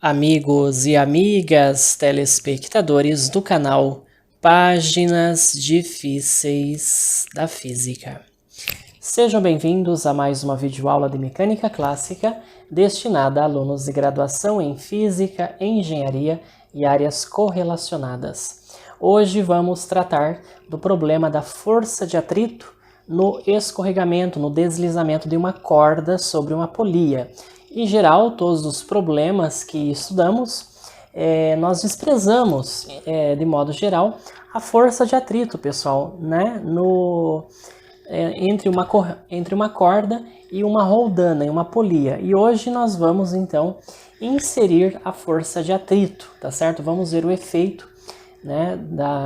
Amigos e amigas telespectadores do canal Páginas Difíceis da Física. Sejam bem-vindos a mais uma videoaula de Mecânica Clássica destinada a alunos de graduação em Física, Engenharia e áreas correlacionadas. Hoje vamos tratar do problema da força de atrito no escorregamento, no deslizamento de uma corda sobre uma polia. Em geral, todos os problemas que estudamos, nós desprezamos, de modo geral, a força de atrito, pessoal, né? Entre uma corda e uma roldana, e uma polia. E hoje nós vamos, então, inserir a força de atrito, tá certo? Vamos ver o efeito, né,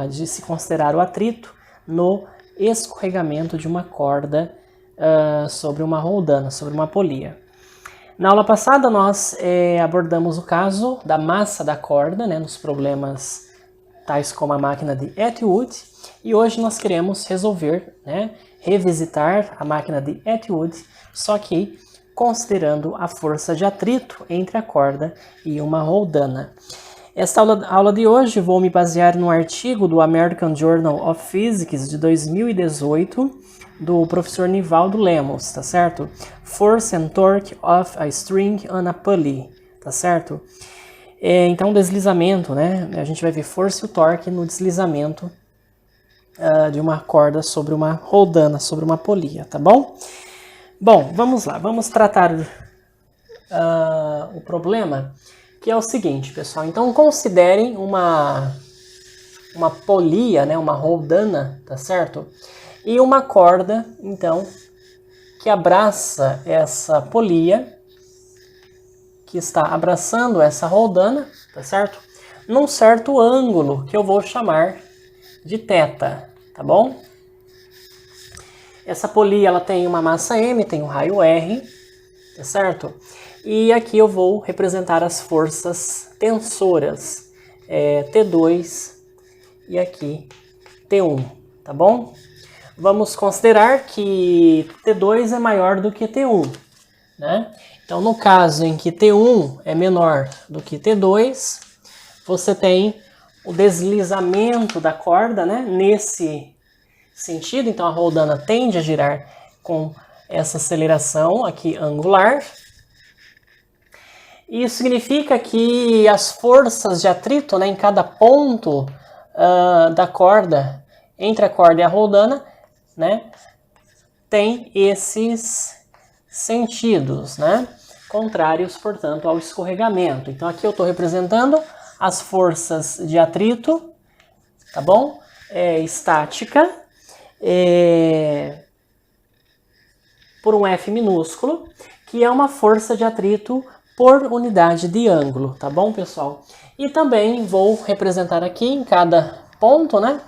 de se considerar o atrito no escorregamento de uma corda sobre uma roldana, sobre uma polia. Na aula passada nós abordamos o caso da massa da corda, né, nos problemas tais como a máquina de Atwood, e hoje nós queremos resolver, né, revisitar a máquina de Atwood, só que considerando a força de atrito entre a corda e uma roldana. Esta aula de hoje vou me basear num artigo do American Journal of Physics de 2018, do professor Nivaldo Lemos, tá certo? Force and Torque of a String on a Pulley, tá certo? Então, deslizamento, né? A gente vai ver força e o torque no deslizamento de uma corda sobre uma roldana, sobre uma polia, tá bom? Bom, vamos lá, vamos tratar o problema, que é o seguinte, pessoal. Então, considerem uma polia, né? Uma roldana, tá certo? E uma corda, então, que abraça essa polia, que está abraçando essa roldana, tá certo? Num certo ângulo, que eu vou chamar de θ, tá bom? Essa polia, ela tem uma massa M, tem um raio R, tá certo? E aqui eu vou representar as forças tensoras, T2 e aqui T1, tá bom? Vamos considerar que T2 é maior do que T1, né? Então, no caso em que T1 é menor do que T2, você tem o deslizamento da corda, né? Nesse sentido, então a roldana tende a girar com essa aceleração aqui angular. Isso significa que as forças de atrito, né, em cada ponto da corda, entre a corda e a roldana, né, tem esses sentidos, né, contrários, portanto, ao escorregamento. Então, aqui eu estou representando as forças de atrito, tá bom? Estática, por um F minúsculo, que é uma força de atrito por unidade de ângulo, tá bom, pessoal? E também vou representar aqui em cada ponto, né,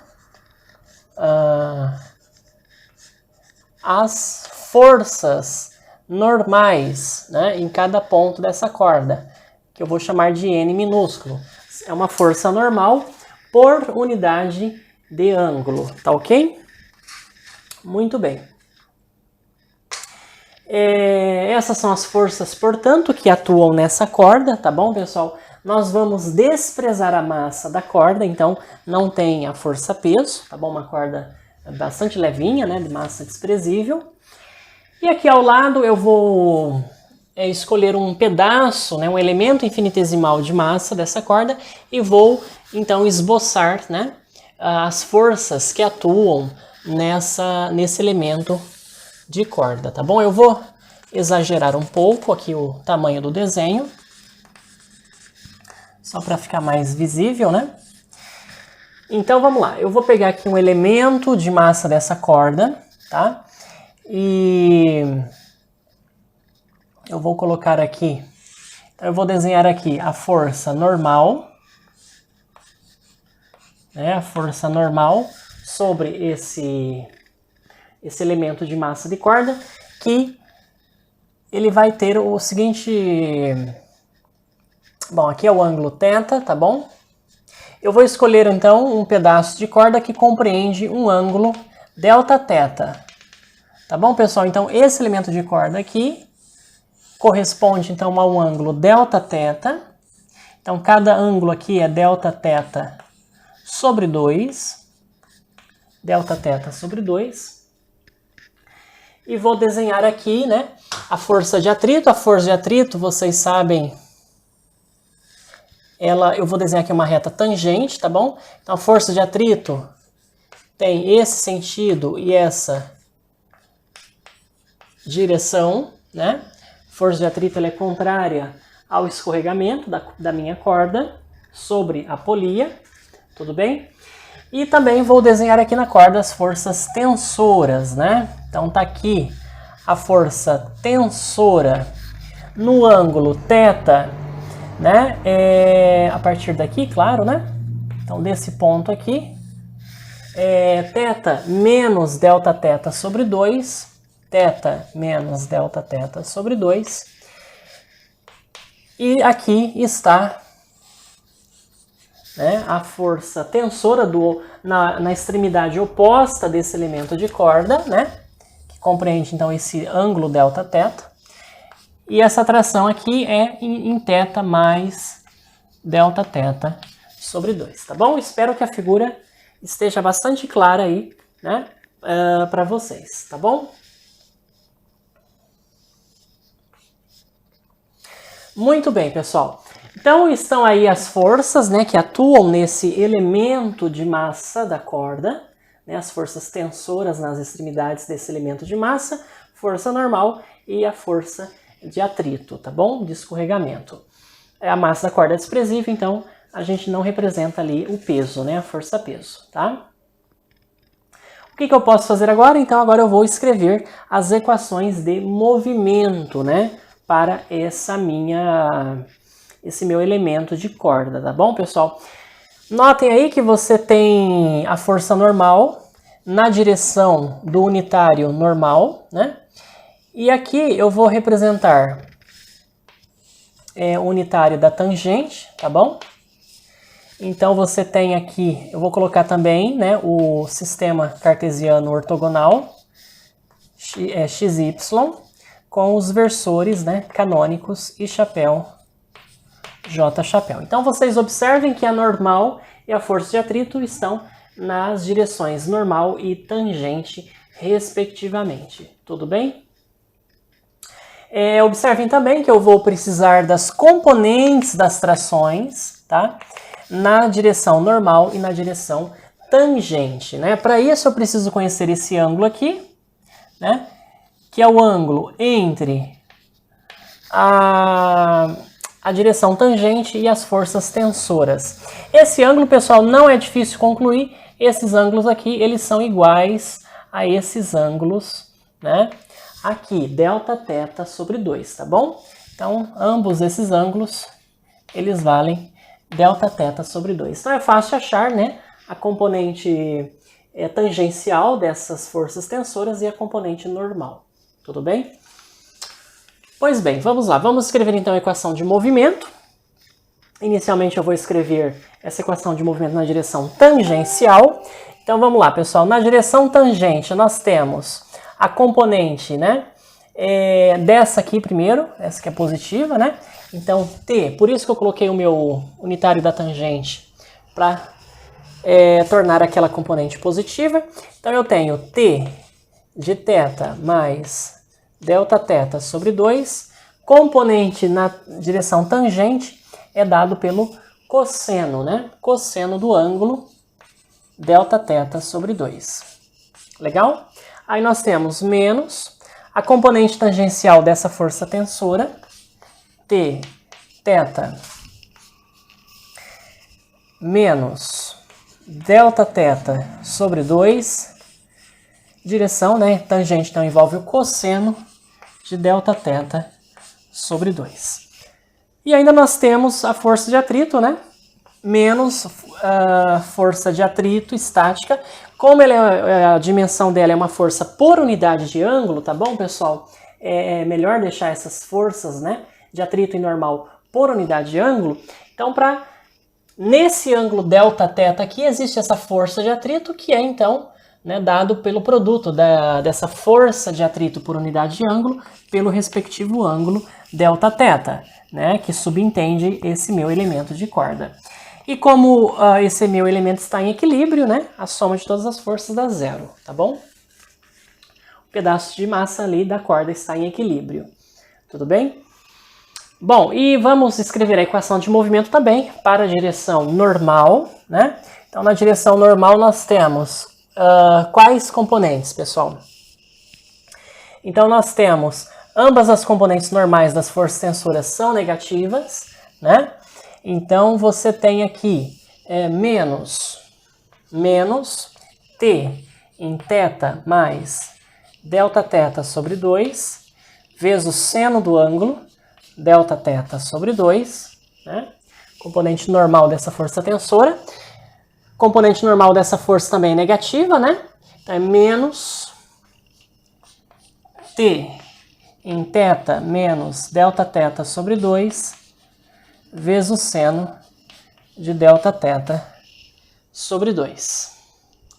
as forças normais, né, em cada ponto dessa corda, que eu vou chamar de N minúsculo. É uma força normal por unidade de ângulo, tá ok? Muito bem. Essas são as forças, portanto, que atuam nessa corda, tá bom, pessoal? Nós vamos desprezar a massa da corda, então não tem a força-peso, tá bom? Uma corda bastante levinha, né, de massa desprezível. E aqui ao lado eu vou escolher um pedaço, né, um elemento infinitesimal de massa dessa corda e vou então esboçar, né, as forças que atuam nesse elemento de corda, tá bom? Eu vou exagerar um pouco aqui o tamanho do desenho, só para ficar mais visível, né? Então vamos lá, eu vou pegar aqui um elemento de massa dessa corda, tá? E eu vou colocar aqui, então eu vou desenhar aqui a força normal, né? A força normal sobre esse elemento de massa de corda, que ele vai ter o seguinte... Bom, aqui é o ângulo θ, tá bom? Eu vou escolher, então, um pedaço de corda que compreende um ângulo Δθ. Tá bom, pessoal? Então, esse elemento de corda aqui corresponde, então, a um ângulo Δθ. Então, cada ângulo aqui é Δθ sobre 2. Δθ sobre 2. E vou desenhar aqui, né, a força de atrito. A força de atrito, vocês sabem, eu vou desenhar aqui uma reta tangente, tá bom? Então, a força de atrito tem esse sentido e essa direção, né? Força de atrito ela é contrária ao escorregamento da minha corda sobre a polia, tudo bem? E também vou desenhar aqui na corda as forças tensoras, né? Então tá aqui a força tensora no ângulo θ, né? A partir daqui, claro, né? Então desse ponto aqui, θ menos Δθ sobre 2, θ menos Δθ sobre 2, e aqui está, né, a força tensora na extremidade oposta desse elemento de corda, né, que compreende então esse ângulo Δθ, e essa tração aqui é em θ mais Δθ sobre 2, tá bom? Espero que a figura esteja bastante clara aí, né, para vocês, tá bom? Muito bem, pessoal. Então, estão aí as forças, né, que atuam nesse elemento de massa da corda, né, as forças tensoras nas extremidades desse elemento de massa, força normal e a força de atrito, tá bom? De escorregamento. A massa da corda é desprezível, então a gente não representa ali o peso, né, a força-peso, tá? O que eu posso fazer agora? Então, agora eu vou escrever as equações de movimento, né, para esse meu elemento de corda, tá bom, pessoal? Notem aí que você tem a força normal na direção do unitário normal, né? E aqui eu vou representar o unitário da tangente, tá bom? Então você tem aqui, eu vou colocar também, né, o sistema cartesiano ortogonal, XY, com os versores, né, canônicos e chapéu, J chapéu. Então vocês observem que a normal e a força de atrito estão nas direções normal e tangente, respectivamente. Tudo bem? Observem também que eu vou precisar das componentes das trações, tá? Na direção normal e na direção tangente, né? Para isso eu preciso conhecer esse ângulo aqui, né? Que é o ângulo entre a direção tangente e as forças tensoras. Esse ângulo, pessoal, não é difícil concluir. Esses ângulos aqui, eles são iguais a esses ângulos, né? Aqui, Δθ sobre 2, tá bom? Então, ambos esses ângulos, eles valem Δθ sobre 2. Então, é fácil achar, né, a componente tangencial dessas forças tensoras e a componente normal. Tudo bem? Pois bem, vamos lá. Vamos escrever então a equação de movimento. Inicialmente eu vou escrever essa equação de movimento na direção tangencial. Então vamos lá, pessoal. Na direção tangente nós temos a componente, né, dessa aqui primeiro, essa que é positiva, né? Então T, por isso que eu coloquei o meu unitário da tangente para tornar aquela componente positiva. Então eu tenho T de θ mais Δθ sobre 2, componente na direção tangente é dado pelo cosseno, né? Cosseno do ângulo Δθ sobre 2. Legal? Aí nós temos menos a componente tangencial dessa força tensora, T θ menos Δθ sobre 2, direção, né? Tangente então envolve o cosseno de Δθ sobre 2. E ainda nós temos a força de atrito, né? Menos a força de atrito estática. Como a dimensão dela é uma força por unidade de ângulo, tá bom, pessoal? É melhor deixar essas forças, né, de atrito e normal por unidade de ângulo. Então, nesse ângulo Δθ aqui, existe essa força de atrito, que é, então, né, dado pelo produto dessa força de atrito por unidade de ângulo pelo respectivo ângulo Δθ, né, que subentende esse meu elemento de corda. E como esse meu elemento está em equilíbrio, né, a soma de todas as forças dá zero, tá bom? O pedaço de massa ali da corda está em equilíbrio, tudo bem? Bom, e vamos escrever a equação de movimento também para a direção normal, né? Então, na direção normal nós temos quais componentes, pessoal? Então, nós temos ambas as componentes normais das forças tensoras são negativas, né? Então, você tem aqui menos T em θ mais Δθ sobre 2, vezes o seno do ângulo, Δθ sobre 2, né? Componente normal dessa força tensora. Componente normal dessa força também é negativa, né? Então, é menos T em θ menos Δθ sobre 2, vezes o seno de Δθ sobre 2.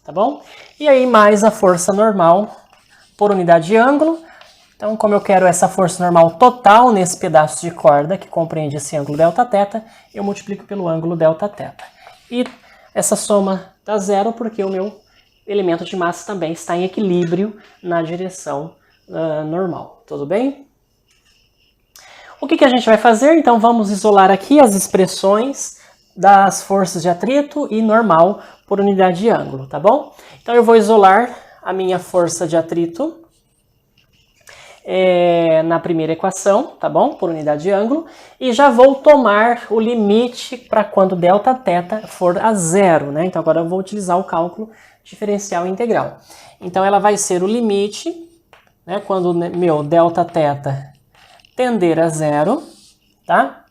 Tá bom? E aí, mais a força normal por unidade de ângulo. Então, como eu quero essa força normal total nesse pedaço de corda que compreende esse ângulo Δθ, eu multiplico pelo ângulo Δθ. E essa soma dá zero porque o meu elemento de massa também está em equilíbrio na direção normal. Tudo bem? O que a gente vai fazer? Então, vamos isolar aqui as expressões das forças de atrito e normal por unidade de ângulo, tá bom? Então, eu vou isolar a minha força de atrito na primeira equação, tá bom? Por unidade de ângulo. E já vou tomar o limite para quando Δθ for a zero, né? Então, agora eu vou utilizar o cálculo diferencial integral. Então, ela vai ser o limite, né? Quando meu Δθ tender a zero, tá?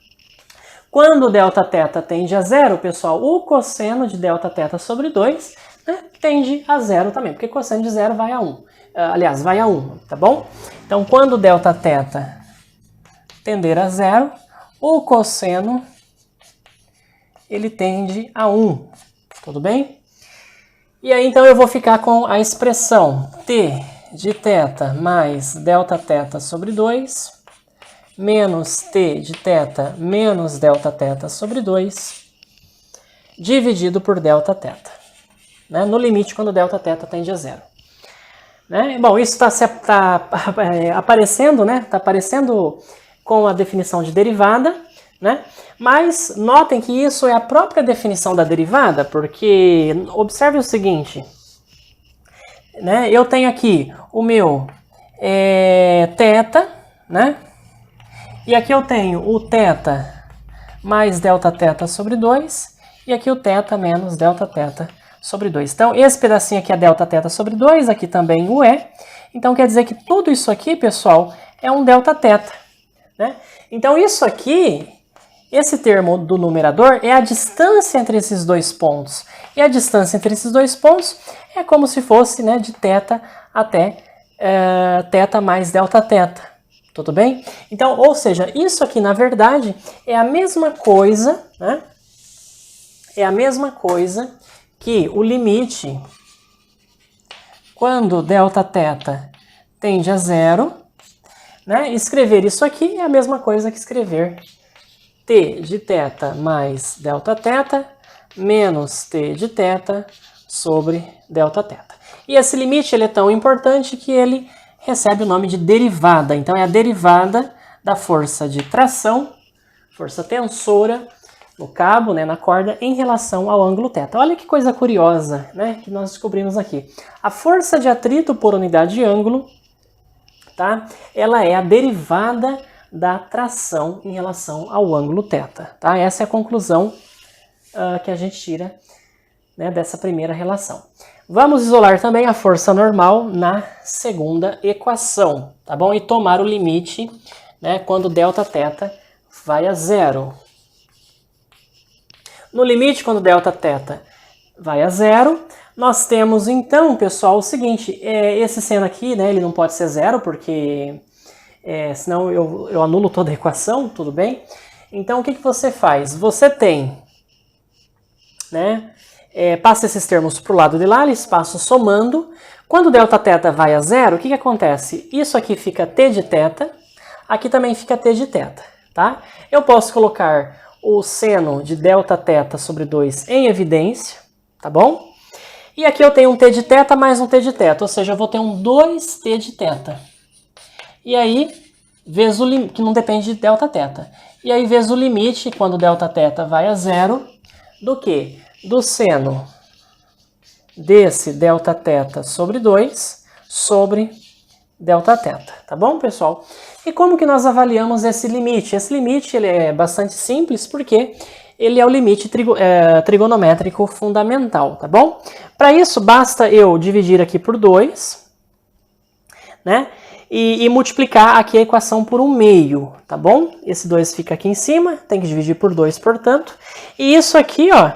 Quando Δθ tende a zero, pessoal, o cosseno de Δθ sobre 2, né, tende a zero também, porque cosseno de zero vai a 1. Aliás, vai a 1, tá bom? Então, quando Δθ tender a zero, o cosseno ele tende a 1, tudo bem? E aí, então, eu vou ficar com a expressão T de θ mais Δθ sobre 2, menos T de θ menos Δθ sobre 2, dividido por Δθ, né? No limite, quando Δθ tende a zero. Né? Bom, isso está aparecendo, né? Está aparecendo com a definição de derivada, né? Mas notem que isso é a própria definição da derivada, porque observe o seguinte, né? Eu tenho aqui o meu θ, né? E aqui eu tenho o θ mais Δθ sobre 2, e aqui o θ menos Δθ sobre 2. Então, esse pedacinho aqui é Δθ sobre 2, aqui também o é. Então, quer dizer que tudo isso aqui, pessoal, é um Δθ, né? Então, isso aqui, esse termo do numerador é a distância entre esses dois pontos. E a distância entre esses dois pontos é como se fosse, né, de θ até θ mais Δθ. Tudo bem? Então, ou seja, isso aqui, na verdade, é a mesma coisa, né? É a mesma coisa que o limite, quando Δθ tende a zero, né? Escrever isso aqui é a mesma coisa que escrever T de θ mais Δθ menos T de θ sobre Δθ. E esse limite ele é tão importante que ele recebe o nome de derivada. Então, é a derivada da força de tração, força tensora, no cabo, né, na corda, em relação ao ângulo θ. Olha que coisa curiosa, né, que nós descobrimos aqui. A força de atrito por unidade de ângulo, tá, ela é a derivada da tração em relação ao ângulo θ. Tá? Essa é a conclusão que a gente tira, né, dessa primeira relação. Vamos isolar também a força normal na segunda equação, tá bom? E tomar o limite, né, quando Δθ vai a zero. No limite, quando Δθ vai a zero, nós temos então, pessoal, o seguinte, esse seno aqui, né, ele não pode ser zero, porque senão eu anulo toda a equação, tudo bem? Então, o que você faz? Você tem, né, passa esses termos para o lado de lá, eles passam somando. Quando Δθ vai a zero, o que acontece? Isso aqui fica t de θ, aqui também fica t de θ, tá? Eu posso colocar o seno de Δθ sobre 2 em evidência, tá bom? E aqui eu tenho um t de θ mais um t de θ, ou seja, eu vou ter um 2t de θ. E aí, vezes o limite, que não depende de Δθ. E aí, vezes o limite, quando Δθ vai a zero, do quê? Do seno desse Δθ sobre 2 sobre Δθ, tá bom, pessoal? E como que nós avaliamos esse limite? Esse limite ele é bastante simples, porque ele é o limite trigonométrico fundamental, tá bom? Para isso, basta eu dividir aqui por 2, né? E multiplicar aqui a equação por 1/2, tá bom? Esse 2 fica aqui em cima, tem que dividir por 2, portanto. E isso aqui, ó,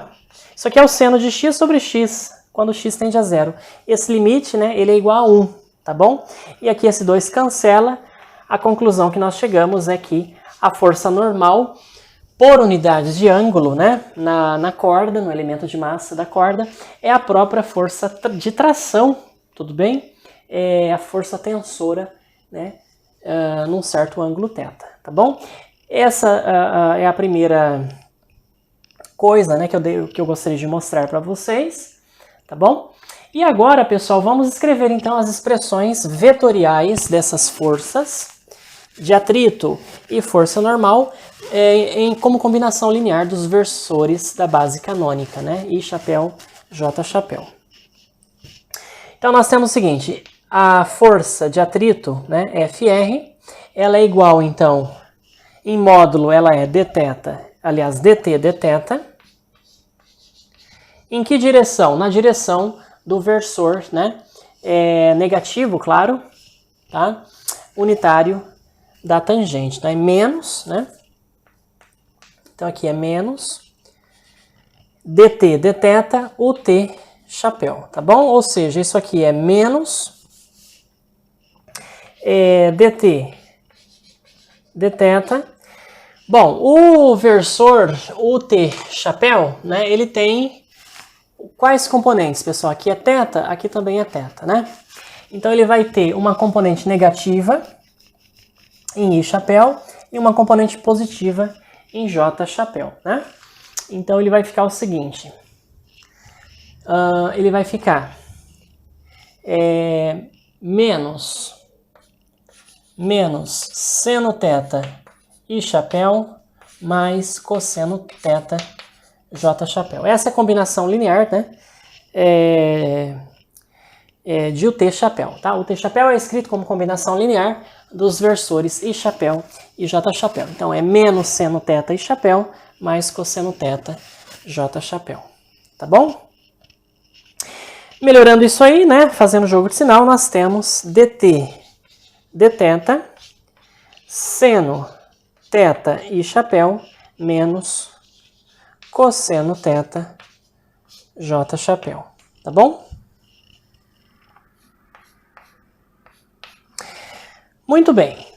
isso aqui é o seno de x sobre x, quando x tende a zero. Esse limite, né, ele é igual a 1, tá bom? E aqui esse 2 cancela. A conclusão que nós chegamos é que a força normal por unidades de ângulo, né, na corda, no elemento de massa da corda, é a própria força de tração, tudo bem? É a força tensora, né, num certo ângulo θ, tá bom? Essa é a primeira coisa, né, que eu gostaria de mostrar para vocês, tá bom? E agora, pessoal, vamos escrever então as expressões vetoriais dessas forças de atrito e força normal como combinação linear dos versores da base canônica, né? I chapéu, J chapéu. Então nós temos o seguinte, a força de atrito, né, Fr, ela é igual então, em módulo ela é dθ, aliás dt dθ. Em que direção? Na direção do versor, né, negativo, claro, tá? Unitário da tangente, né? Menos, né? Então aqui é menos dt dθ ut chapéu, tá bom? Ou seja, isso aqui é menos dt dθ. Bom, o versor ut chapéu, né? Ele tem quais componentes, pessoal? Aqui é θ, aqui também é θ, né? Então ele vai ter uma componente negativa em I chapéu e uma componente positiva em J chapéu, né? Então ele vai ficar o seguinte, ele vai ficar menos seno θ I chapéu mais cosseno θ J chapéu. Essa é a combinação linear, né? De UT chapéu, tá? O T chapéu é escrito como combinação linear dos versores I chapéu e J chapéu. Então é menos seno θ I chapéu mais cosseno θ J chapéu, tá bom? Melhorando isso aí, né? Fazendo jogo de sinal, nós temos dt dθ seno θ I chapéu menos cosseno θ J chapéu, tá bom? Muito bem.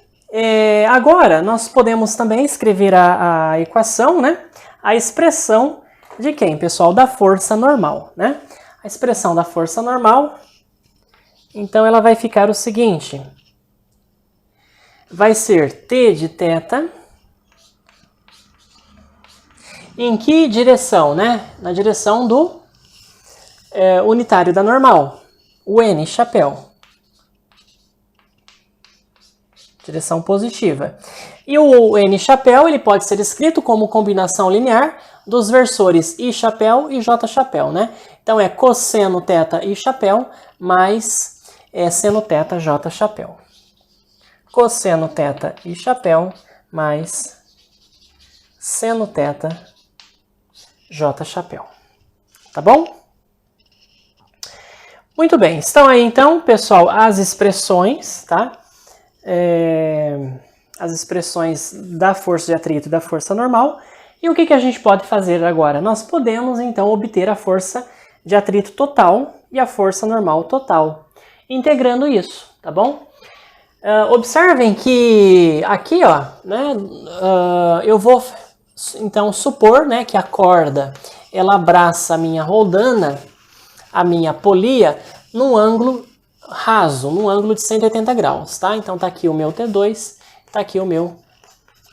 Agora, nós podemos também escrever a equação, né? A expressão de quem, pessoal? Da força normal, né? A expressão da força normal, então ela vai ficar o seguinte. Vai ser t de θ. Em que direção, né? Na direção do unitário da normal, o N chapéu. Direção positiva. E o N chapéu ele pode ser escrito como combinação linear dos versores I chapéu e J chapéu, né? Então é cosseno θ I chapéu mais seno θ J chapéu. Cosseno θ I chapéu mais seno θ J chapéu. Tá bom? Muito bem. Estão aí então, pessoal, as expressões, tá? As expressões da força de atrito e da força normal. E o que a gente pode fazer agora? Nós podemos, então, obter a força de atrito total e a força normal total, integrando isso, tá bom? Observem que aqui, ó, né, eu vou então supor, né, que a corda ela abraça a minha roldana, a minha polia, num ângulo raso, num ângulo de 180 graus, tá? Então tá aqui o meu T2, tá aqui o meu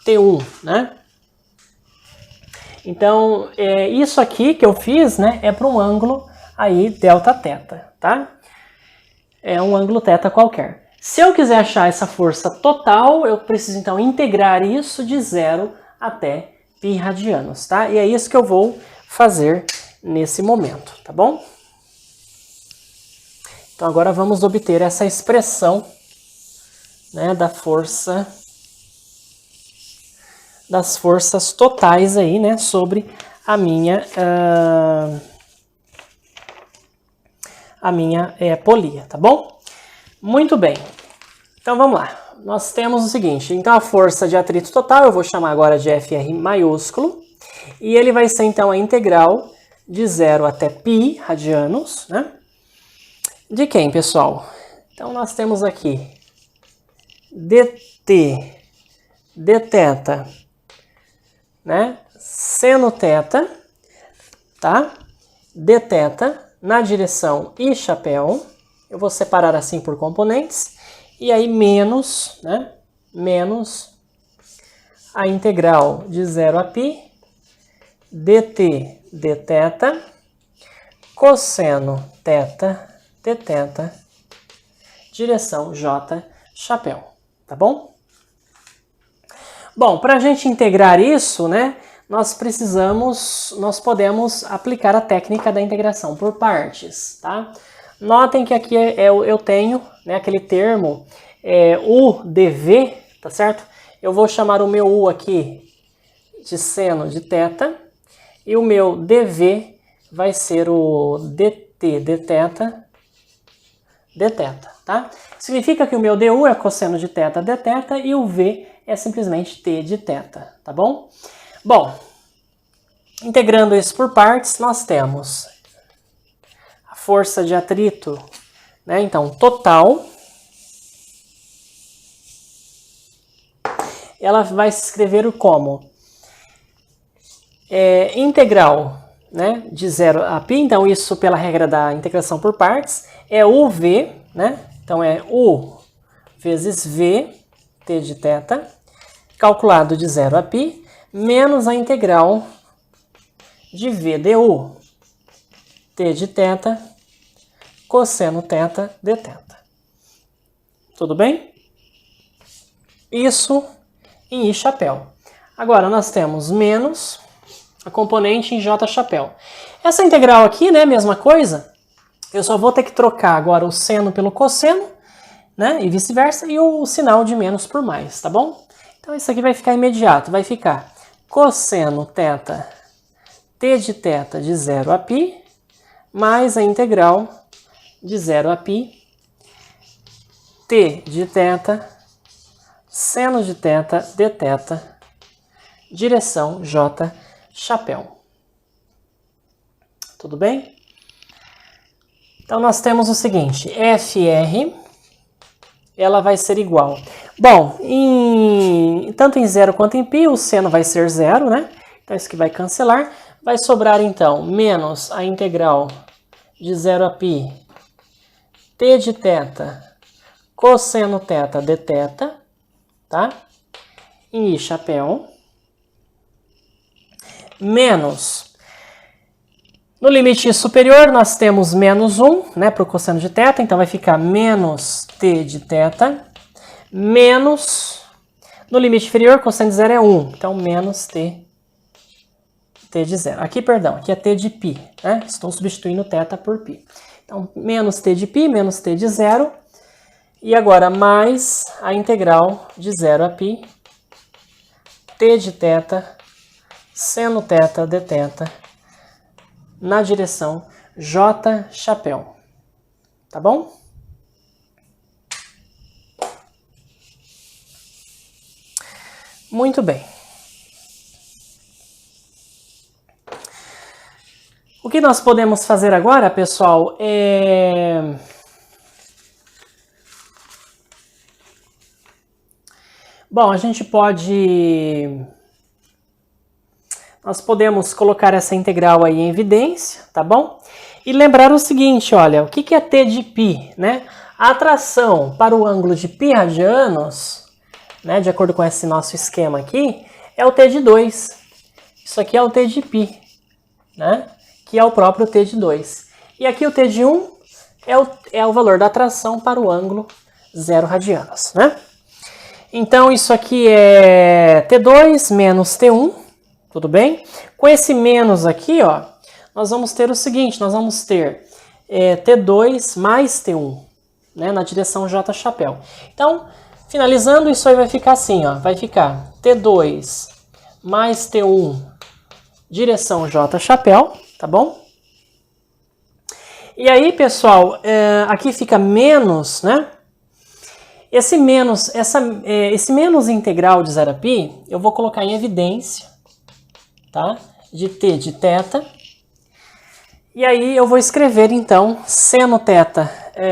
T1, né? Então, isso aqui que eu fiz, né, é para um ângulo aí delta θ, tá? É um ângulo θ qualquer. Se eu quiser achar essa força total, eu preciso então integrar isso de 0 até π radianos, tá? E é isso que eu vou fazer nesse momento, tá bom? Então agora vamos obter essa expressão, né, das forças totais aí, né, sobre a minha polia, tá bom? Muito bem. Então vamos lá. Nós temos o seguinte, então a força de atrito total eu vou chamar agora de Fr maiúsculo, e ele vai ser então a integral de 0 até π radianos, né? De quem, pessoal? Então nós temos aqui dt, dθ, né? Seno θ, tá? dθ na direção I chapéu. Eu vou separar assim por componentes. E aí menos, né? Menos a integral de 0 a π dt dθ cosseno θ dθ direção J chapéu, tá bom? Bom, para a gente integrar isso, né, nós podemos aplicar a técnica da integração por partes, tá? Notem que aqui eu tenho, né, aquele termo UdV, tá certo? Eu vou chamar o meu U aqui de seno de θ e o meu dV vai ser o dt dθ dθ, tá? Significa que o meu du é cosseno de θ dθ e o V é simplesmente t de θ, tá bom? Bom, integrando isso por partes, nós temos a força de atrito, né? Então, total, ela vai se escrever como integral, né, de 0 a π, então isso pela regra da integração por partes, é UV, né? Então é U vezes V, t de θ, calculado de 0 a π, menos a integral de V du, t de θ, cosseno θ dθ. Tudo bem? Isso em I chapéu. Agora nós temos menos a componente em J chapéu. Essa integral aqui, né, mesma coisa, eu só vou ter que trocar agora o seno pelo cosseno, né, e vice-versa, e o sinal de menos por mais, tá bom? Então isso aqui vai ficar imediato, vai ficar cosseno θ t de θ de 0 a π, mais a integral de 0 a π, t de θ, seno de θ dθ, direção J chapéu. Tudo bem? Então nós temos o seguinte, Fr, ela vai ser igual. Bom, tanto em 0 quanto em π, o seno vai ser 0, né? Então isso aqui vai cancelar. Vai sobrar então menos a integral de 0 a π, t de θ, cosseno θ dθ, tá? Em I chapéu. Menos, no limite superior nós temos menos 1, né, para o cosseno de θ, então vai ficar menos t de θ, menos, no limite inferior, cosseno de 0 é 1, então menos t de 0. Aqui, perdão, aqui é t de π, né, estou substituindo θ por π. Então, menos t de π, menos t de 0, e agora mais a integral de 0 a π, t de θ, seno θ dθ, na direção J chapéu. Tá bom? Muito bem. O que nós podemos fazer agora, pessoal, Bom, a gente pode nós podemos colocar essa integral aí em evidência, tá bom? E lembrar o seguinte, olha, o que é t de π, né? A atração para o ângulo de π radianos, né, de acordo com esse nosso esquema aqui, é o t de 2. Isso aqui é o t de π, né? Que é o próprio t de 2. E aqui o t de 1 é o valor da atração para o ângulo 0 radianos, né? Então, isso aqui é T2 menos T1, tudo bem? Com esse menos aqui, ó, nós vamos ter o seguinte, nós vamos ter T2 mais T1, né, na direção J chapéu. Então, finalizando, isso aí vai ficar assim, ó, vai ficar T2 mais T1, direção J chapéu, tá bom? E aí, pessoal, aqui fica menos, né? Esse menos integral de 0 a π, eu vou colocar em evidência, tá? De t de θ. E aí eu vou escrever, então,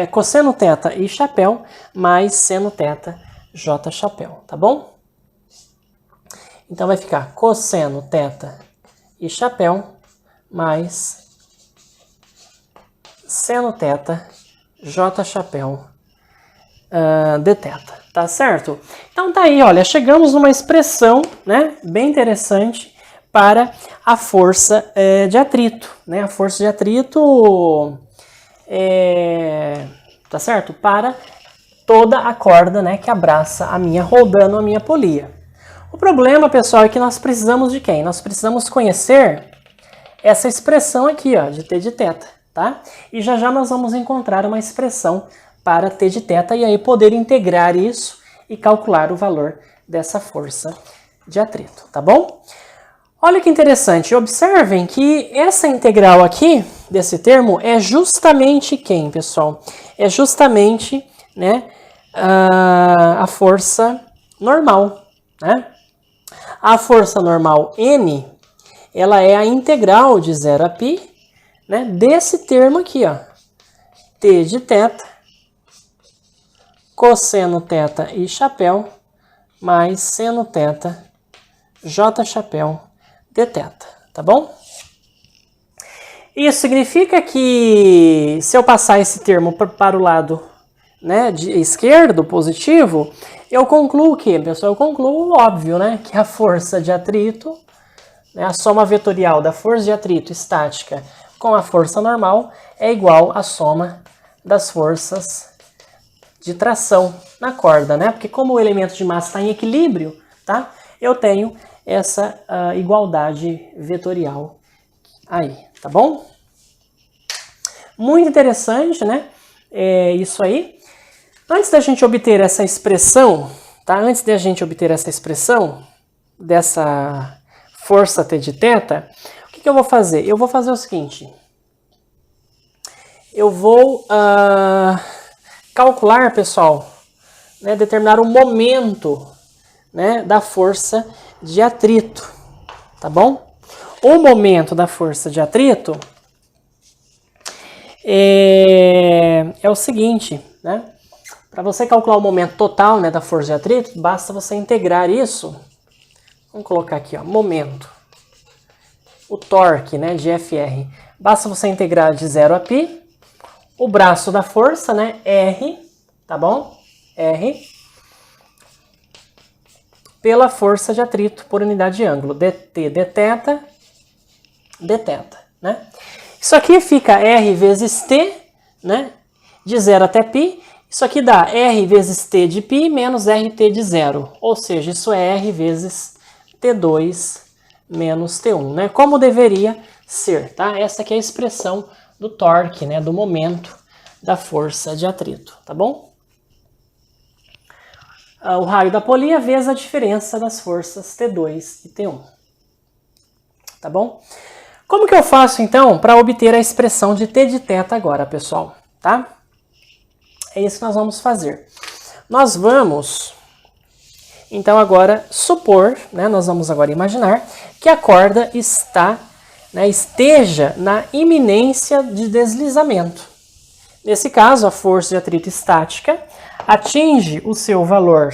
cosseno θ e chapéu mais seno θ j chapéu, tá bom? Então vai ficar cosseno θ e chapéu mais seno θ j chapéu dθ, tá certo? Então tá aí, olha, chegamos numa expressão, né, bem interessante para a força de atrito, né? A força de atrito, tá certo? Para toda a corda, né, que abraça a minha roldana ou a minha polia. O problema, pessoal, é que nós precisamos de quem? Nós precisamos conhecer essa expressão aqui, ó, de t de θ, tá? E já já nós vamos encontrar uma expressão para t de θ e aí poder integrar isso e calcular o valor dessa força de atrito, tá bom? Olha que interessante, observem que essa integral aqui, desse termo, é justamente quem, pessoal? É justamente, né, a força normal, né? A força normal N, ela é a integral de 0 a π, né, desse termo aqui, ó, t de θ, cosseno θ e chapéu, mais seno θ, j chapéu, dθ, tá bom? Isso significa que se eu passar esse termo para o lado, né, de esquerdo, positivo, eu concluo o quê, pessoal? Eu concluo o óbvio, né, que a força de atrito, né, a soma vetorial da força de atrito estática com a força normal é igual à soma das forças de tração na corda, né? Porque como o elemento de massa está em equilíbrio, tá? Eu tenho essa igualdade vetorial aí, tá bom? Muito interessante, né? Isso aí. Antes da gente obter essa expressão, tá? Antes da gente obter essa expressão dessa força t de θ, o que eu vou fazer? Eu vou fazer o seguinte. Eu vou calcular, pessoal, né, determinar o momento, né, da força de atrito, tá bom? O momento da força de atrito é o seguinte, né? Para você calcular o momento total, né, da força de atrito, basta você integrar isso. Vamos colocar aqui, ó, momento. O torque, né, de Fr. Basta você integrar de 0 a π. O braço da força, né, R, tá bom? R. Pela força de atrito por unidade de ângulo. dt, dθ, dθ, né? Isso aqui fica R vezes T, né, de 0 até π. Isso aqui dá R vezes T de π menos RT de 0. Ou seja, isso é R vezes T2 menos T1, né? Como deveria ser, tá? Essa aqui é a expressão do torque, né? Do momento da força de atrito, tá bom? O raio da polia vezes a diferença das forças T2 e T1, tá bom? Como que eu faço, então, para obter a expressão de t de θ agora, pessoal, tá? É isso que nós vamos fazer. Nós vamos, então, agora supor, né, nós vamos agora imaginar que a corda esteja na iminência de deslizamento. Nesse caso, a força de atrito estática atinge o seu valor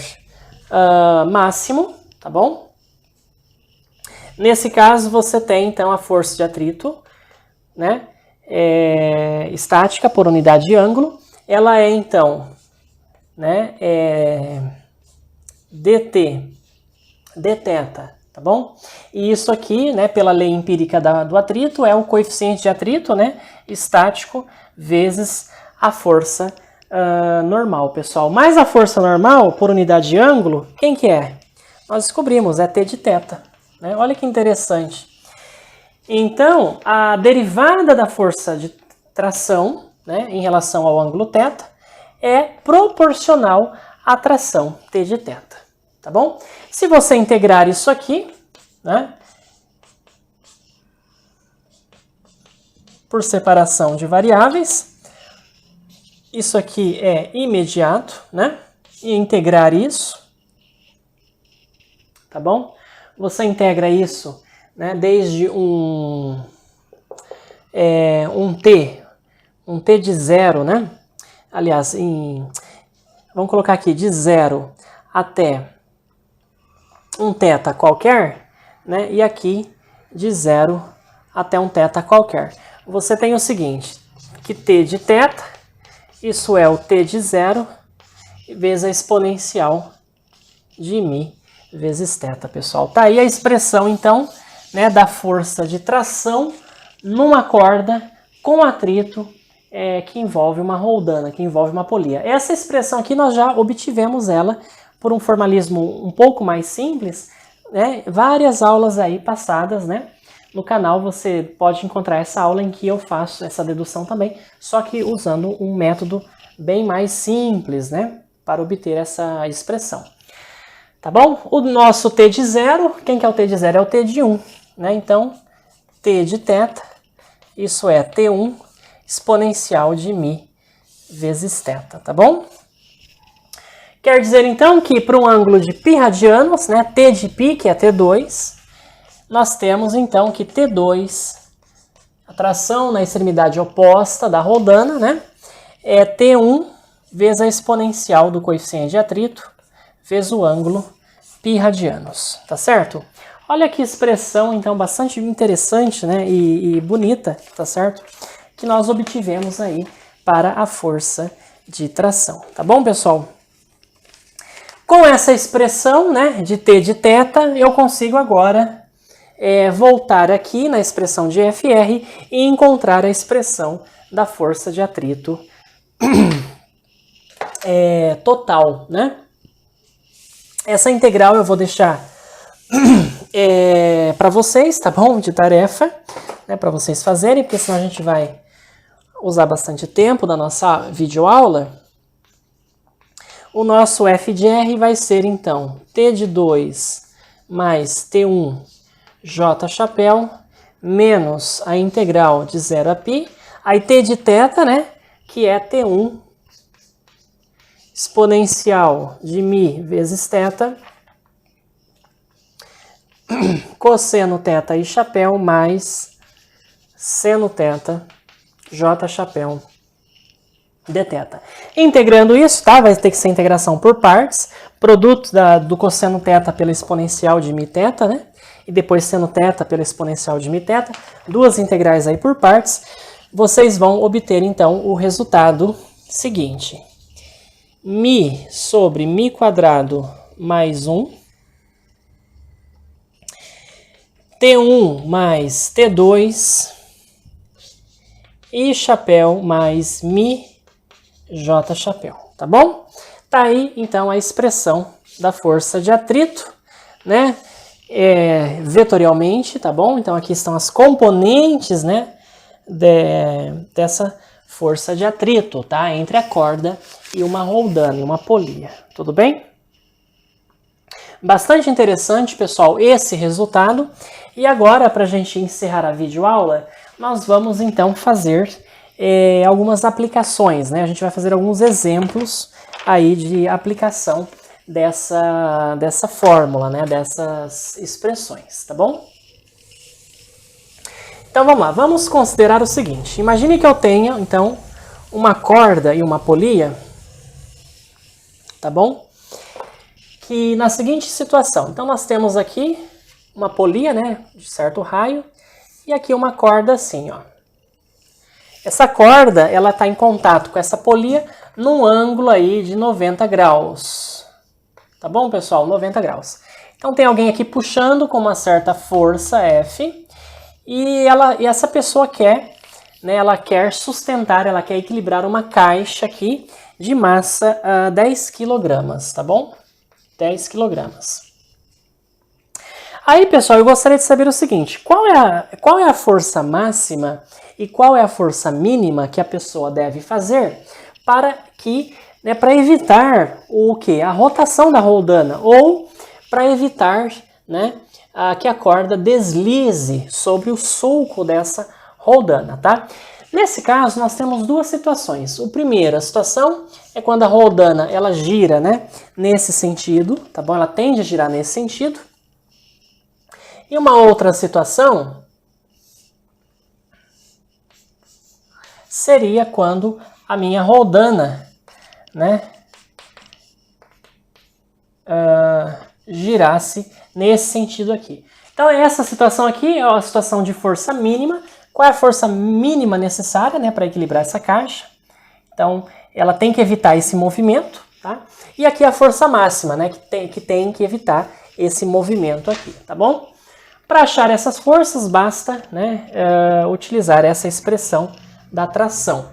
máximo, tá bom? Nesse caso, você tem, então, a força de atrito, né, estática por unidade de ângulo. Ela é, então, né, dt, dθ, tá bom? E isso aqui, né, pela lei empírica do atrito, é o coeficiente de atrito, né, estático, vezes a força normal, pessoal. Mas a força normal, por unidade de ângulo, quem que é? Nós descobrimos, é t de θ. Né? Olha que interessante. Então, a derivada da força de tração, né, em relação ao ângulo θ, é proporcional à tração t de θ. Tá bom? Se você integrar isso aqui, né, por separação de variáveis, isso aqui é imediato, né? E integrar isso, tá bom? Você integra isso, né, desde um t de zero, né? Aliás, vamos colocar aqui de zero até um θ qualquer, né? E aqui de zero até um θ qualquer. Você tem o seguinte, que t de θ, isso é o t de zero vezes a exponencial de μ vezes θ, pessoal. Tá aí a expressão, então, né, da força de tração numa corda com atrito que envolve uma roldana, que envolve uma polia. Essa expressão aqui nós já obtivemos ela por um formalismo um pouco mais simples, né, várias aulas aí passadas, né? No canal você pode encontrar essa aula em que eu faço essa dedução também, só que usando um método bem mais simples, né, para obter essa expressão. Tá bom? O nosso t de zero, quem que é o t de zero? É o t de 1, né? Então, t de θ, isso é t1 exponencial de μ vezes θ, tá bom? Quer dizer, então, que para um ângulo de π radianos, né, t de π, que é t2, nós temos, então, que t2, a tração na extremidade oposta da roldana, né, é t1 vezes a exponencial do coeficiente de atrito, vezes o ângulo π radianos, tá certo? Olha que expressão, então, bastante interessante, né, e bonita, tá certo? Que nós obtivemos aí para a força de tração, tá bom, pessoal? Com essa expressão, né, de t de θ, eu consigo agora voltar aqui na expressão de FR e encontrar a expressão da força de atrito total, né? Essa integral eu vou deixar para vocês, tá bom? De tarefa, né, para vocês fazerem, porque senão a gente vai usar bastante tempo da nossa videoaula. O nosso f de r vai ser, então, t de 2 mais t1 j chapéu menos a integral de 0 a π, aí t de θ, né, que é t1 exponencial de μ vezes θ, cosseno θ e chapéu mais seno θ j chapéu dθ. Integrando isso, tá? Vai ter que ser integração por partes, produto do cosseno θ pela exponencial de μ θ, né? E depois seno θ pela exponencial de μ θ, duas integrais aí por partes, vocês vão obter então o resultado seguinte. μ sobre μ quadrado mais 1, t1 mais t2 e chapéu mais μ j chapéu, tá bom? Tá aí, então, a expressão da força de atrito, né? Vetorialmente, tá bom? Então, aqui estão as componentes, né? Dessa força de atrito, tá? Entre a corda e uma roldana, e uma polia, tudo bem? Bastante interessante, pessoal, esse resultado. E agora, para a gente encerrar a videoaula, nós vamos, então, fazer algumas aplicações, né? A gente vai fazer alguns exemplos aí de aplicação dessa fórmula, né? Dessas expressões, tá bom? Então vamos lá, vamos considerar o seguinte. Imagine que eu tenha, então, uma corda e uma polia, tá bom? Que na seguinte situação, então nós temos aqui uma polia, né, de certo raio, e aqui uma corda assim, ó. Essa corda, ela está em contato com essa polia num ângulo aí de 90 graus. Tá bom, pessoal? 90 graus. Então tem alguém aqui puxando com uma certa força F, e essa pessoa quer, né, ela quer sustentar, ela quer equilibrar uma caixa aqui de massa 10 kg, tá bom? 10 kg. Aí, pessoal, eu gostaria de saber o seguinte, qual é a força máxima e qual é a força mínima que a pessoa deve fazer para que, né, para evitar o quê? A rotação da roldana, ou para evitar, né, que a corda deslize sobre o sulco dessa roldana, tá? Nesse caso, nós temos duas situações. A primeira situação é quando a roldana ela gira, né, nesse sentido, tá bom? Ela tende a girar nesse sentido. E uma outra situação seria quando a minha roldana, né, girasse nesse sentido aqui. Então essa situação aqui é uma situação de força mínima. Qual é a força mínima necessária, né, para equilibrar essa caixa? Então ela tem que evitar esse movimento, tá? E aqui a força máxima, né, que tem que evitar esse movimento aqui, tá bom? Para achar essas forças, basta, né, utilizar essa expressão da tração.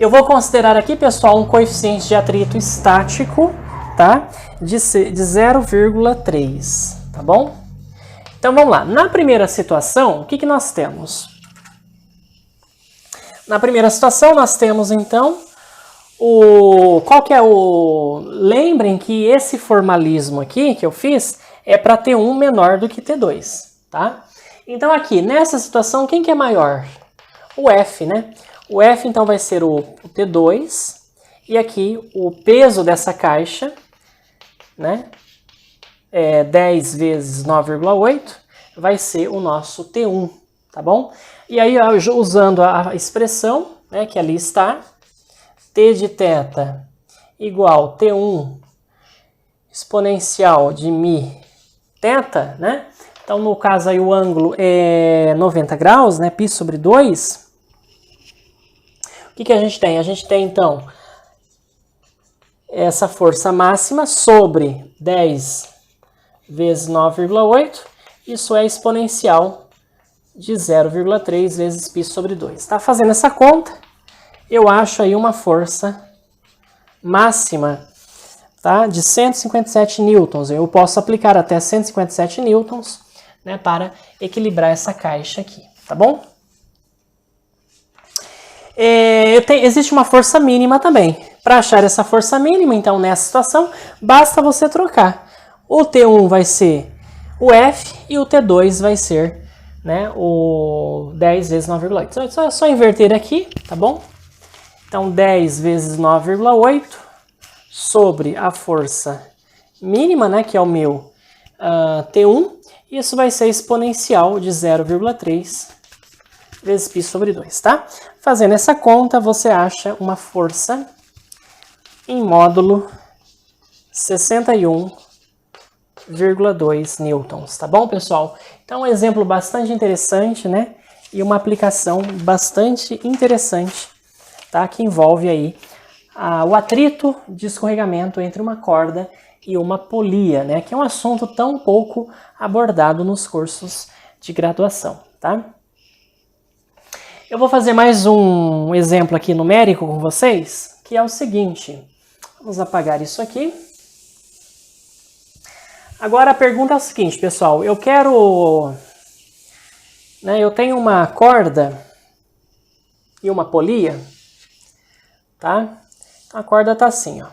Eu vou considerar aqui, pessoal, um coeficiente de atrito estático, tá, de 0,3, tá bom? Então vamos lá. Na primeira situação, o que nós temos? Na primeira situação, nós temos então qual que é o... Lembrem que esse formalismo aqui que eu fiz é para T1 menor do que T2, tá? Então aqui, nessa situação, quem que é maior? O F, né? O F, então, vai ser o T2, e aqui o peso dessa caixa, né? 10 vezes 9,8, vai ser o nosso T1, tá bom? E aí, usando a expressão, né, que ali está, T de θ igual T1 exponencial de mi θ, né? Então, no caso aí, o ângulo é 90 graus, né? Π sobre 2. O que a gente tem? A gente tem, então, essa força máxima sobre 10 vezes 9,8. Isso é exponencial de 0,3 vezes π sobre 2. Tá fazendo essa conta, eu acho aí uma força máxima, tá, de 157 newtons. Eu posso aplicar até 157 newtons, né, para equilibrar essa caixa aqui, tá bom? Existe uma força mínima também. Para achar essa força mínima, então, nessa situação, basta você trocar. O T1 vai ser o F e o T2 vai ser, né, o 10 vezes 9,8. É só inverter aqui, tá bom? Então, 10 vezes 9,8 sobre a força mínima, né, que é o meu T1, isso vai ser exponencial de 0,3 vezes π sobre 2, tá? Fazendo essa conta, você acha uma força em módulo 61,2 newtons, tá bom, pessoal? Então, um exemplo bastante interessante, né? E uma aplicação bastante interessante, tá? Que envolve aí o atrito de escorregamento entre uma corda e uma polia, né? Que é um assunto tão pouco abordado nos cursos de graduação, tá? Eu vou fazer mais um exemplo aqui numérico com vocês, que é o seguinte. Vamos apagar isso aqui. Agora a pergunta é a seguinte, pessoal. Eu tenho uma corda e uma polia, tá? A corda tá assim, ó.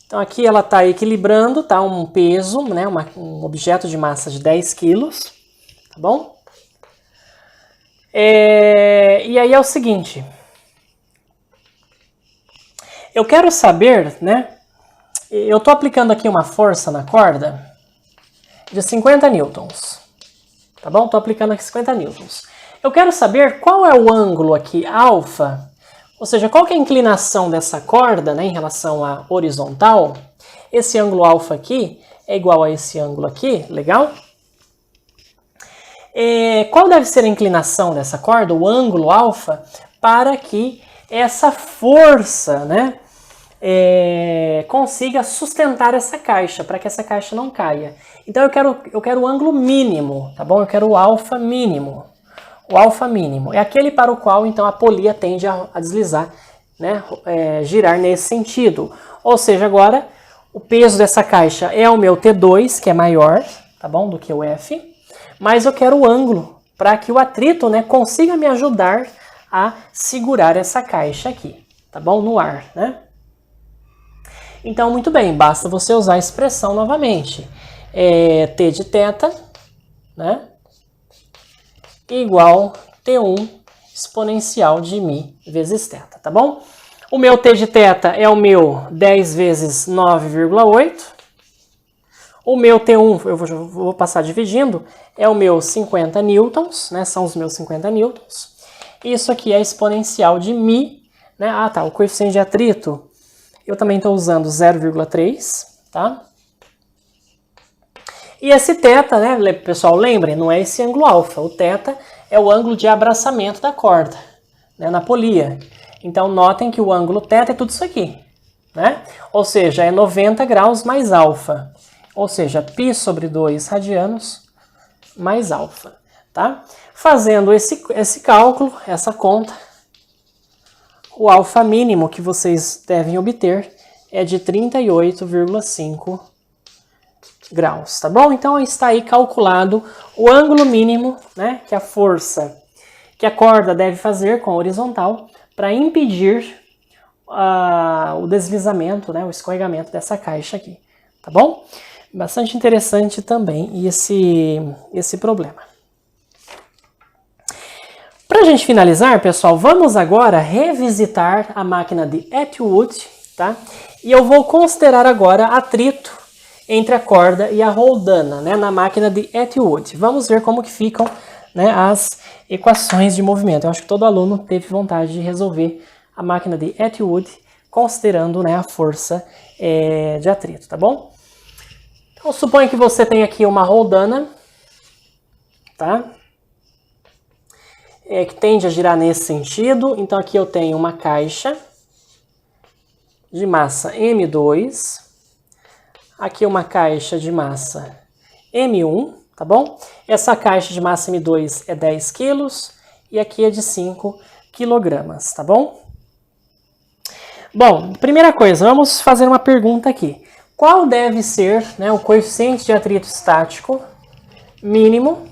Então aqui ela tá equilibrando, tá? Um peso, né? Um objeto de massa de 10 quilos, tá bom? E aí é o seguinte. Eu quero saber, né? Eu tô aplicando aqui uma força na corda de 50 newtons, tá bom? Tô aplicando aqui 50 newtons. Eu quero saber qual é o ângulo aqui, alfa, ou seja, qual que é a inclinação dessa corda, né, em relação à horizontal. Esse ângulo alfa aqui é igual a esse ângulo aqui, legal? Qual deve ser a inclinação dessa corda, o ângulo alfa, para que essa força, né, consiga sustentar essa caixa, para que essa caixa não caia. Então eu quero o ângulo mínimo, tá bom? Eu quero o alfa mínimo. O alfa mínimo é aquele para o qual então a polia tende a deslizar, né, girar nesse sentido. Ou seja, agora o peso dessa caixa é o meu T2, que é maior, tá bom, do que o F, mas eu quero o ângulo para que o atrito, né, consiga me ajudar a segurar essa caixa aqui, tá bom, no ar, né? Então, muito bem, basta você usar a expressão novamente. T de θ, né, igual T1 exponencial de mi vezes θ, tá bom? O meu T de θ é o meu 10 vezes 9,8. O meu T1, eu vou passar dividindo, é o meu 50 newtons, né? São os meus 50 newtons. Isso aqui é exponencial de mi, né? Ah, tá, o coeficiente de atrito, eu também estou usando 0,3, tá? E esse θ, né, pessoal, lembrem, não é esse ângulo alfa. O θ é o ângulo de abraçamento da corda, né, na polia. Então, notem que o ângulo θ é tudo isso aqui, né? Ou seja, é 90 graus mais alfa. Ou seja, π sobre 2 radianos mais alfa, tá? Fazendo esse cálculo, essa conta, o alfa mínimo que vocês devem obter é de 38,5 graus, tá bom? Então está aí calculado o ângulo mínimo, né, que a força que a corda deve fazer com a horizontal para impedir o deslizamento, né, o escorregamento dessa caixa aqui, tá bom? Bastante interessante também esse problema. Para a gente finalizar, pessoal, vamos agora revisitar a máquina de Atwood, tá? E eu vou considerar agora atrito entre a corda e a roldana, né, na máquina de Atwood. Vamos ver como que ficam, né, as equações de movimento. Eu acho que todo aluno teve vontade de resolver a máquina de Atwood considerando, né, a força de atrito, tá bom? Então, suponha que você tem aqui uma roldana, tá? Que tende a girar nesse sentido. Então, aqui eu tenho uma caixa de massa M2. Aqui uma caixa de massa M1, tá bom? Essa caixa de massa M2 é 10 quilos e aqui é de 5 quilogramas, tá bom? Bom, primeira coisa, vamos fazer uma pergunta aqui. Qual deve ser, né, o coeficiente de atrito estático mínimo,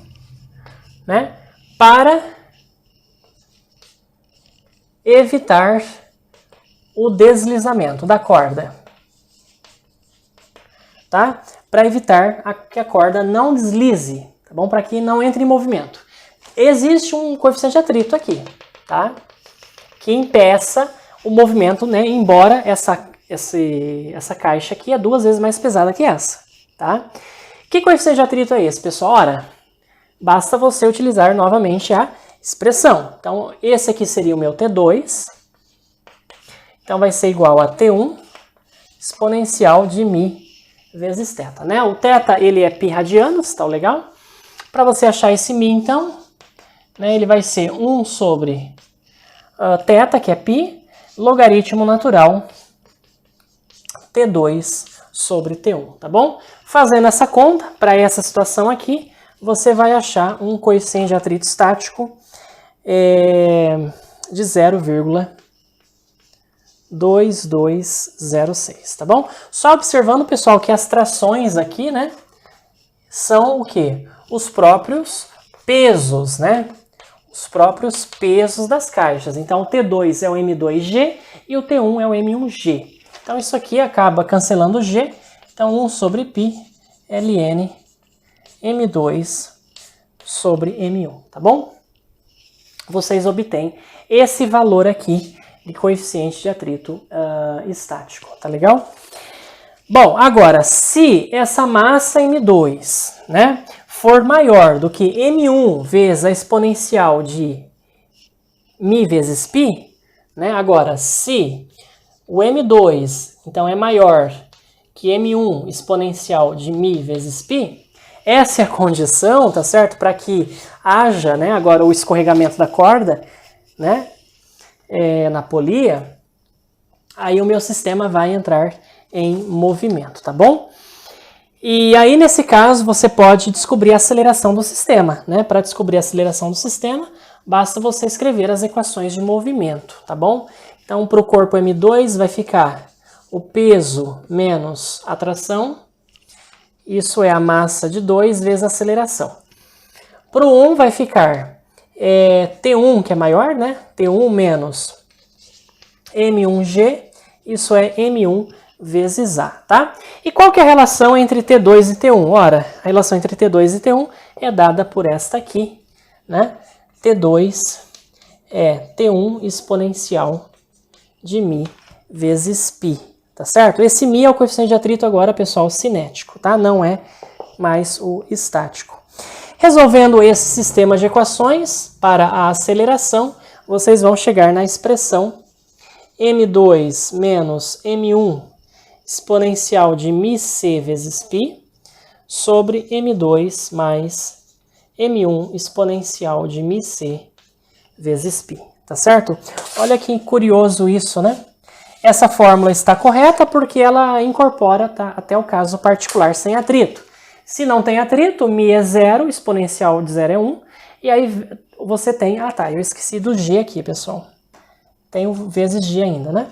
né, para evitar o deslizamento da corda? Tá? Para evitar que a corda não deslize, tá bom? Para que não entre em movimento. Existe um coeficiente de atrito aqui, tá? Que impeça o movimento, né? Embora essa caixa aqui é 2 vezes mais pesada que essa, tá? Que coeficiente de atrito é esse, pessoal? Ora, basta você utilizar novamente a expressão. Então, esse aqui seria o meu T2. Então, vai ser igual a T1 exponencial de mi vezes θ, né? O θ, ele é π radianos, tá legal? Para você achar esse mi, então, né, ele vai ser 1 sobre θ, que é π, logaritmo natural T2 sobre T1, tá bom? Fazendo essa conta, para essa situação aqui, você vai achar um coeficiente de atrito estático de 0,2206, tá bom? Só observando, pessoal, que as trações aqui, né, são o quê? Os próprios pesos, né? Os próprios pesos das caixas. Então, o T2 é o M2G e o T1 é o M1G. Então, isso aqui acaba cancelando o G. Então, 1 sobre π ln M2 sobre M1, tá bom? Vocês obtêm esse valor aqui de coeficiente de atrito estático, tá legal? Bom, agora, se essa massa M2, né, for maior do que M1 vezes a exponencial de mi vezes π, né, agora, se o M2, então, é maior que M1 exponencial de μ vezes π, essa é a condição, tá certo? Para que haja, né, agora o escorregamento da corda, né, na polia, aí o meu sistema vai entrar em movimento, tá bom? E aí, nesse caso, você pode descobrir a aceleração do sistema, né? Para descobrir a aceleração do sistema, basta você escrever as equações de movimento, tá bom? Então, para o corpo M2 vai ficar o peso menos a tração, isso é a massa de 2 vezes a aceleração. Para o 1 vai ficar T1, que é maior, né? T1 menos M1G, isso é M1 vezes A, tá? E qual que é a relação entre T2 e T1? Ora, a relação entre T2 e T1 é dada por esta aqui, né? T2 é T1 exponencial de μ vezes π, tá certo? Esse μ é o coeficiente de atrito agora, pessoal, cinético, tá? Não é mais o estático. Resolvendo esse sistema de equações para a aceleração, vocês vão chegar na expressão M2 menos M1 exponencial de μc vezes π sobre M2 mais M1 exponencial de μc vezes π, tá certo? Olha que curioso isso, né? Essa fórmula está correta porque ela incorpora, tá, até o caso particular sem atrito. Se não tem atrito, μ é 0, exponencial de 0 é 1, e aí você tem... Ah, tá, eu esqueci do g aqui, pessoal. Tem o vezes g ainda, né?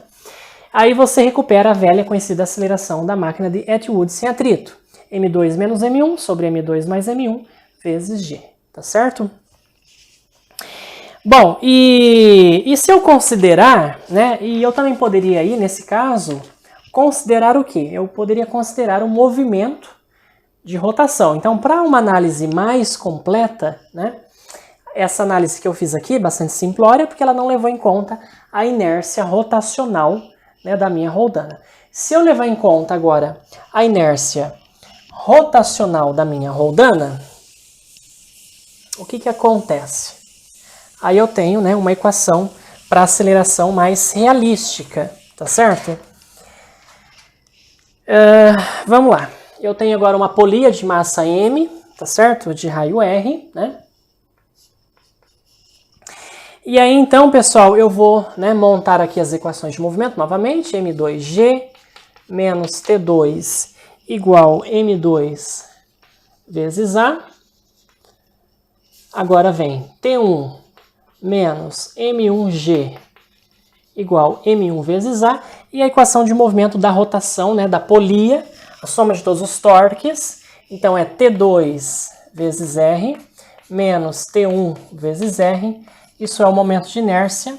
Aí você recupera a velha conhecida aceleração da máquina de Atwood sem atrito. M2 menos M1 sobre M2 mais M1 vezes g, tá certo? Bom, e se eu considerar, né, e eu também poderia aí, nesse caso, considerar o quê? Eu poderia considerar o movimento de rotação. Então, para uma análise mais completa, né, essa análise que eu fiz aqui, bastante simplória, porque ela não levou em conta a inércia rotacional, né, da minha roldana. Se eu levar em conta agora a inércia rotacional da minha roldana, o que acontece? Aí eu tenho, né, uma equação para aceleração mais realística, tá certo? Vamos lá. Eu tenho agora uma polia de massa M, tá certo? De raio R, né? E aí, então, pessoal, eu vou, né, montar aqui as equações de movimento novamente. M2G menos T2 igual M2 vezes A. Agora vem T1 menos M1G igual M1 vezes A. E a equação de movimento da rotação, né, da polia, a soma de todos os torques. Então, é T2 vezes R menos T1 vezes R. Isso é o momento de inércia,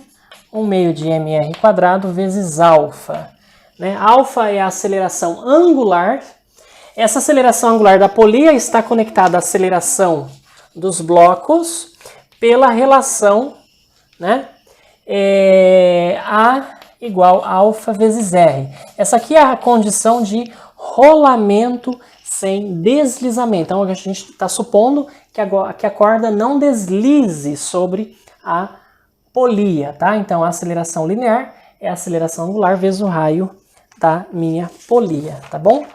1 meio de mr quadrado vezes alfa. Né? Alfa é a aceleração angular. Essa aceleração angular da polia está conectada à aceleração dos blocos pela relação, né, A igual a alfa vezes R. Essa aqui é a condição de rolamento sem deslizamento. Então, a gente está supondo que a corda não deslize sobre a polia, tá? Então, a aceleração linear é a aceleração angular vezes o raio da minha polia, tá bom?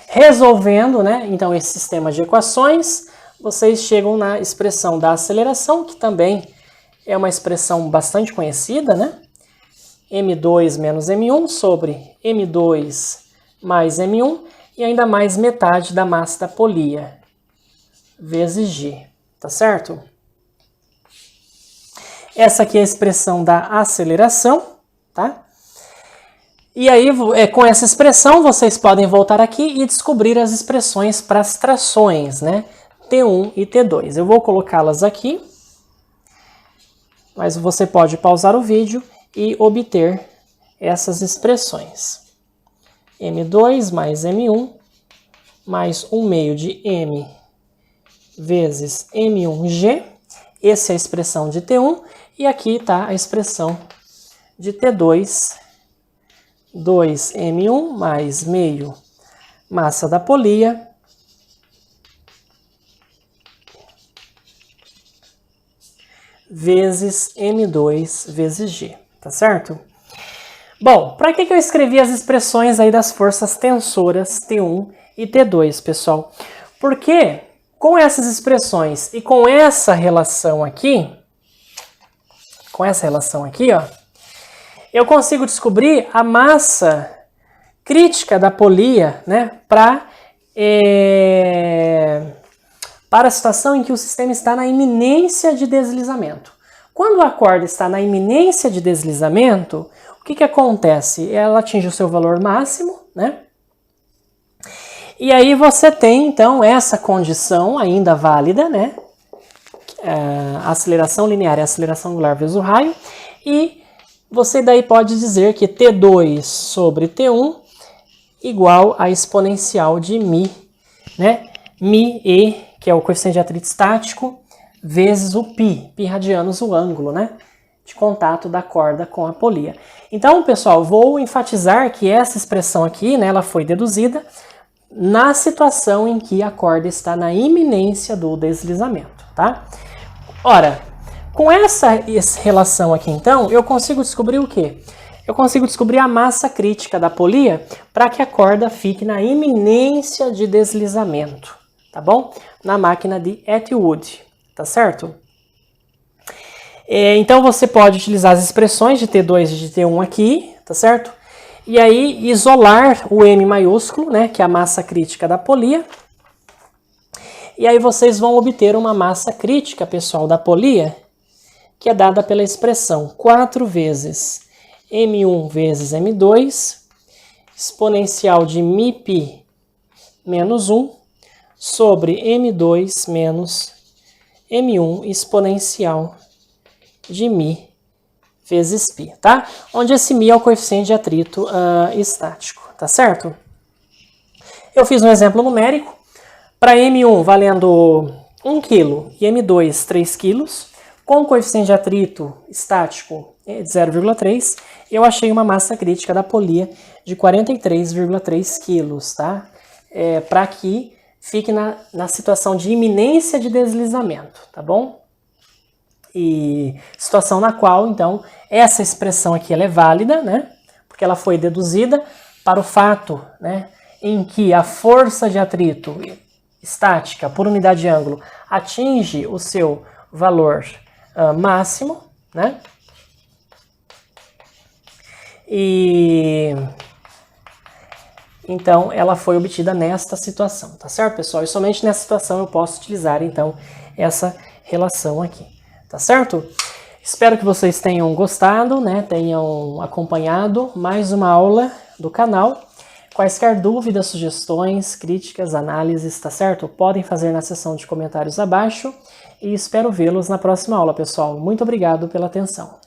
Resolvendo, né, então, esse sistema de equações, vocês chegam na expressão da aceleração, que também é uma expressão bastante conhecida, né? M2 menos M1 sobre M2 mais M1 e ainda mais metade da massa da polia, vezes G, tá certo? Essa aqui é a expressão da aceleração, tá? E aí, com essa expressão, vocês podem voltar aqui e descobrir as expressões para as trações, né? T1 e T2. Eu vou colocá-las aqui, mas você pode pausar o vídeo e obter essas expressões. M2 mais M1 mais 1 meio de M vezes M1G. Essa é a expressão de T1 e aqui está a expressão de T2, 2M1 mais meio massa da polia vezes M2 vezes G, tá certo? Bom, para que eu escrevi as expressões aí das forças tensoras T1 e T2, pessoal? Porque com essas expressões e com essa relação aqui, ó, eu consigo descobrir a massa crítica da polia, né, para a situação em que o sistema está na iminência de deslizamento. Quando a corda está na iminência de deslizamento, o que acontece? Ela atinge o seu valor máximo, né? E aí você tem, então, essa condição ainda válida, né? A aceleração linear e a aceleração angular vezes o raio. E você daí pode dizer que T2 sobre T1 igual a exponencial de μ, né? μe, que é o coeficiente de atrito estático, vezes o π radianos, o ângulo, né, de contato da corda com a polia. Então, pessoal, vou enfatizar que essa expressão aqui, né, ela foi deduzida na situação em que a corda está na iminência do deslizamento, tá? Ora, com essa relação aqui, então, eu consigo descobrir o quê? Eu consigo descobrir a massa crítica da polia para que a corda fique na iminência de deslizamento, tá bom? Na máquina de Atwood, tá certo? Então você pode utilizar as expressões de T2 e de T1 aqui, tá certo? E aí isolar o M maiúsculo, né, que é a massa crítica da polia. E aí vocês vão obter uma massa crítica, pessoal, da polia, que é dada pela expressão 4 vezes M1 vezes M2, exponencial de μp menos 1, sobre M2 menos M1 exponencial de μ vezes π, tá? Onde esse μ é o coeficiente de atrito estático, tá certo? Eu fiz um exemplo numérico, para M1 valendo 1 kg e M2 3 kg, com coeficiente de atrito estático de 0,3, eu achei uma massa crítica da polia de 43,3 kg, tá? Para que fique na situação de iminência de deslizamento, tá bom? E situação na qual, então, essa expressão aqui ela é válida, né? Porque ela foi deduzida para o fato, né, em que a força de atrito estática por unidade de ângulo atinge o seu valor máximo, né? E então ela foi obtida nesta situação, tá certo, pessoal? E somente nessa situação eu posso utilizar, então, essa relação aqui, tá certo? Espero que vocês tenham gostado, né? Tenham acompanhado mais uma aula do canal. Quaisquer dúvidas, sugestões, críticas, análises, tá certo? Podem fazer na seção de comentários abaixo e espero vê-los na próxima aula, pessoal. Muito obrigado pela atenção.